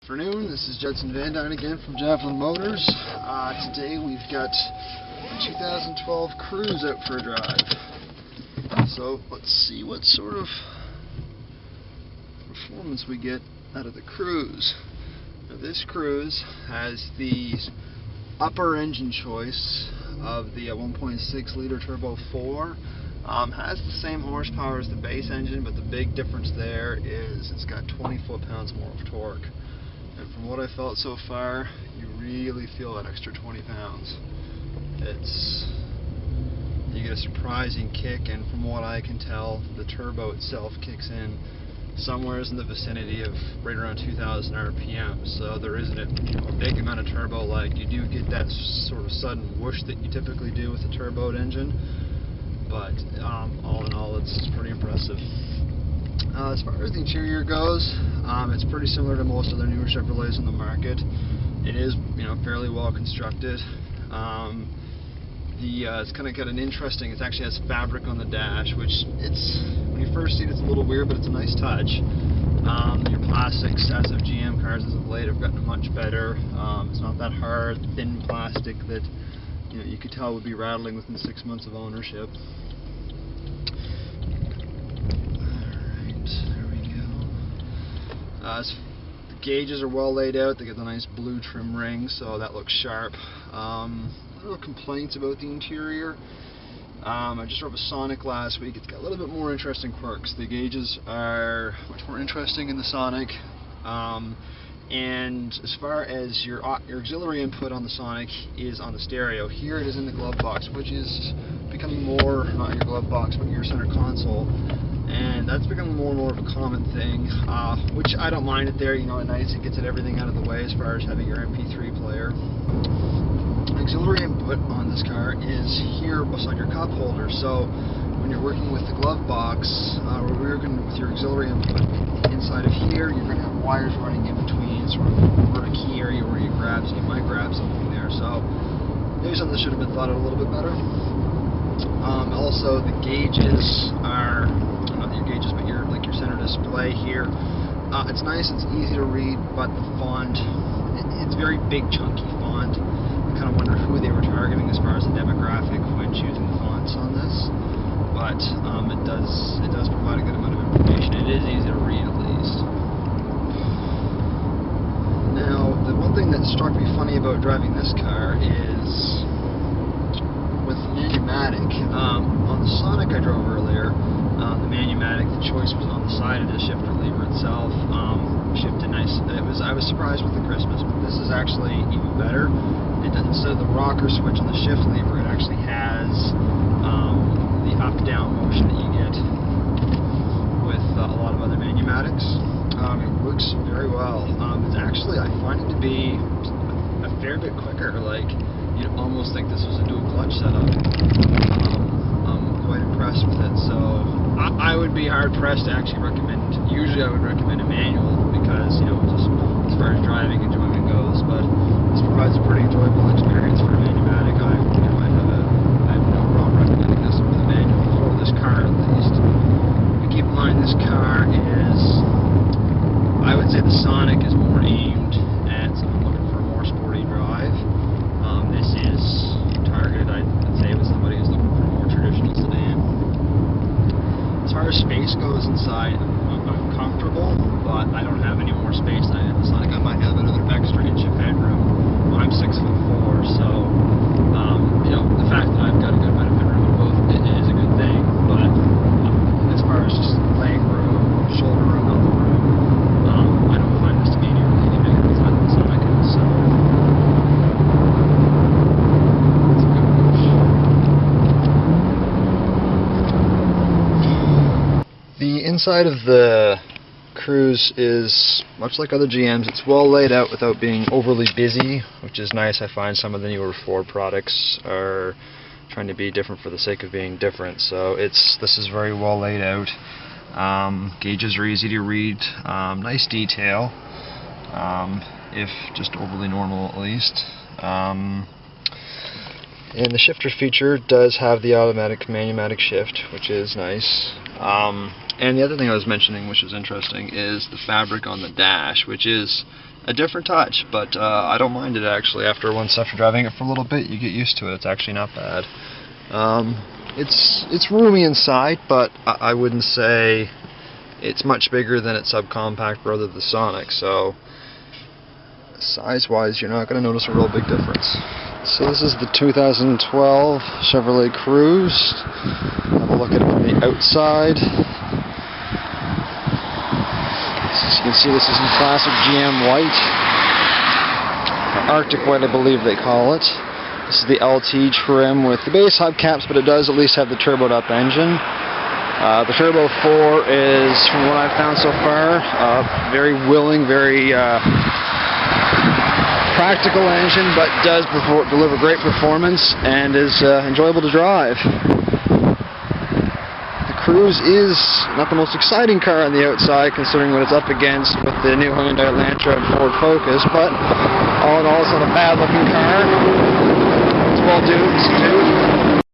Afternoon, this is Judson Van Dyne again from Javelin Motors. Today we've got a 2012 Cruze out for a drive. So let's see what sort of performance we get out of the Cruze. Now, this Cruze has the upper engine choice of the 1.6 liter turbo 4. Has the same horsepower as the base engine, but the big difference there is it's got 20 foot-pounds more of torque. And from what I felt so far, you really feel that extra 20 pounds. You get a surprising kick, and from what I can tell, the turbo itself kicks in somewhere in the vicinity of right around 2,000 RPM. So there isn't a big amount of turbo like you do get that sort of sudden whoosh that you typically do with a turboed engine. But all in all, it's pretty impressive. As far as the interior goes, it's pretty similar to most other newer Chevrolets on the market. It is, fairly well constructed. It's kind of got an interesting. It actually has fabric on the dash, which when you first see it, it's a little weird, but it's a nice touch. Your plastics, as of GM cars as of late, have gotten much better. It's not that hard, thin plastic that you could tell would be rattling within 6 months of ownership. The gauges are well laid out. They get the nice blue trim ring, so that looks sharp. Little complaints about the interior. I just drove a Sonic last week. It's got a little bit more interesting quirks. The gauges are much more interesting in the Sonic. And as far as your auxiliary input on the Sonic is on the stereo, here it is in the glove box, which is becoming more, not your glove box, but your center console. And that's becoming more and more of a common thing, which I don't mind it there. At night it gets everything out of the way as far as having your MP3 player. Auxiliary input on this car is here beside your cup holder. So when you're working with the glove box, or with your auxiliary input inside of here, you're going to have wires running in between, sort of over a key area where you might grab something there. So maybe something that should have been thought out a little bit better. Also, the gauges are not your gauges, but your center display here. It's nice, it's easy to read, but the font, it's very big, chunky font. I kind of wonder who they were targeting as far as the demographic when choosing the fonts on this. But it does provide a good amount of information. It is easy to read, at least. Now, the one thing that struck me funny about driving this car is with the Manumatic. On the Sonic I drove earlier, the Manumatic, the choice was on the side of the shifter lever itself. Shifted nice. I was surprised with the crispness, but this is actually even better. Instead of the rocker switch on the shift lever, it actually has the up-down motion that you get with a lot of other Manumatics. It works very well. It's actually, I find it to be a fair bit quicker. You'd almost think this was a dual clutch setup. I'm quite impressed with it. So I would be hard pressed to actually recommend. Usually I would recommend a manual because just as far as driving enjoyment goes. But this provides a pretty enjoyable experience for a Manumatic. I have no problem recommending this with a manual for this car at least. But keep in mind this car is, I would say the Sonic is more aimed at someone looking for a more sporty drive. This is targeted, I'd say, with somebody who's looking for a more traditional sedan. As far as space goes inside, I'm comfortable, but I don't have any more space than I did in the Sonic. I might have another extra inch of headroom. I'm 6'4", so the fact that I've got a good amount of headroom in both is a good thing. But as far as just leg room, shoulder room, elbow room, I don't find this to be any bigger than the Sonic is. So. The inside of the Cruze is much like other GMs. It's well laid out without being overly busy, which is nice. I find some of the newer Ford products are trying to be different for the sake of being different. So this is very well laid out. Gauges are easy to read. Nice detail, if just overly normal at least. And the shifter feature does have the automatic manumatic shift, which is nice. And the other thing I was mentioning, which is interesting, is the fabric on the dash, which is a different touch, but I don't mind it actually. After driving it for a little bit, you get used to it. It's actually not bad. It's roomy inside, but I wouldn't say it's much bigger than its subcompact brother, the Sonic. So size-wise, you're not going to notice a real big difference. So this is the 2012 Chevrolet Cruze. Have a look at it from the outside. As you can see, this is in classic GM white, or Arctic white, I believe they call it. This is the LT trim with the base hubcaps, but it does at least have the turboed up engine. The Turbo 4 is, from what I've found so far, very willing, very practical engine, but does deliver great performance and is enjoyable to drive. The Cruze is not the most exciting car on the outside, considering what it's up against with the new Hyundai Elantra and Ford Focus, but all in all, it's not a bad looking car. It's well due.